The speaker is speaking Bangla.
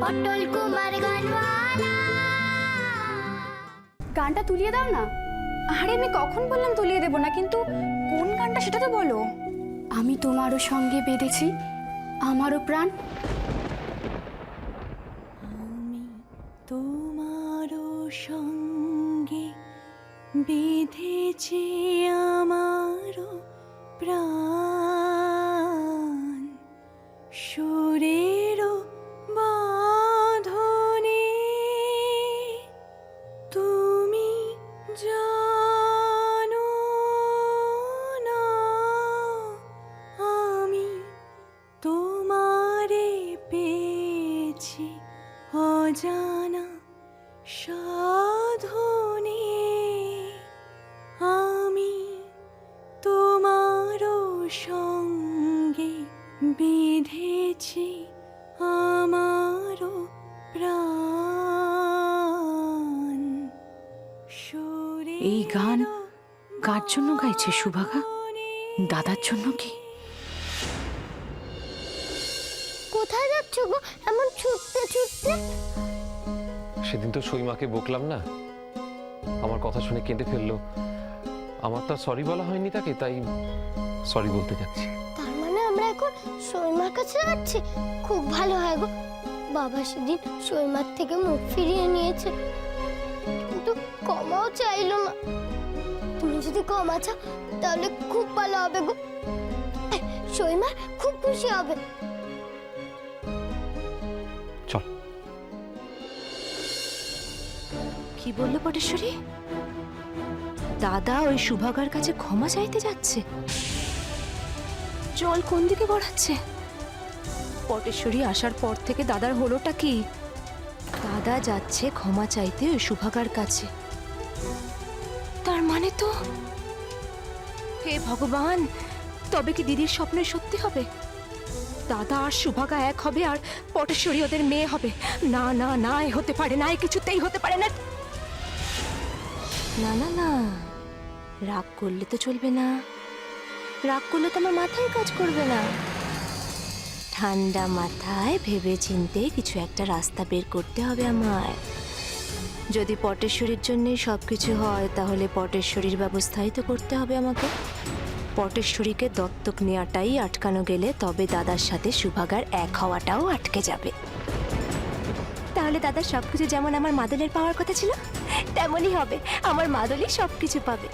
পটল কুমার গানওয়ালা। গানটা তুলিয়ে দাও না। আরে আমি কখন বললাম তুলিয়ে দেবো না, কিন্তু কোন গানটা সেটা তো বলো। আমি তোমারও সঙ্গে বেঁধেছি আমারও প্রাণ। আমি তোমারও সঙ্গে বেঁধেছি আমারও প্রাণ, সুরেরও বাঁধনে তুমি জানো না আমি তোমারে পেয়েছি অজানা সাধনে। আমি তোমারও সঙ্গে বেঁধেছি আমারও প্রাণ। এই গান কার জন্য গাইছে সুভাগা? দাদার জন্য কি? কোথায় যাচ্ছ গো এমন ছুটতে ছুটতে? সেদিন তো সইমাকে বকলাম না, আমার কথা শুনে কেঁদে ফেললো। আমার তো সরি বলা হয়নি তাকে, তাই সরি বলতে যাচ্ছি। তার মানে আমরা এখন সইমার কাছে যাচ্ছি? খুব ভালো হয় গো। বাবা সেদিন সইমার থেকে মুখ ফিরিয়ে নিয়েছে, কিন্তু ক্ষমাও চাইলো না। তুমি যদি ক্ষমা চাও তাহলে খুব ভালো হবে গো। সইমা খুব খুশি হবে। চল। কি বললো পটেশ্বরী? দাদা ওই সুভাগার কাছে ক্ষমা চাইতে যাচ্ছে? জল কোন দিকে গড়াচ্ছে? পটেশ্বরী আসার পর থেকে দাদার হলোটা কি? দাদা যাচ্ছে ক্ষমা চাইতে ওই সুভাগার কাছে। তার মানে তো, হে ভগবান, তবে কি দিদির স্বপ্ন সত্যি হবে? দাদা আর সুভাগা এক হবে আর পটেশ্বরী ওদের মেয়ে হবে? না না না, এ হতে পারে না, এ কিছুতেই হতে পারে না। না না না, রাগ করলে তো চলবে না। রাগ করলে তো আমার মাথায় কাজ করবে না। ঠান্ডা মাথায় ভেবে চিন্তে কিছু একটা রাস্তা বের করতে হবে আমায়। যদি পটেশ্বরীর জন্যই সবকিছু হয়, তাহলে পটেশ্বরীর ব্যবস্থাই তো করতে হবে আমাকে। পটেশ্বরীকে দত্তক নেওয়াটাই আটকানো গেলে তবে দাদার সাথে সুভাগার এক হওয়াটাও আটকে যাবে। তাহলে দাদার সবকিছু যেমন আমার মাদলের পাওয়ার কথা ছিল, তেমনই হবে। আমার মাদলই সবকিছু পাবে।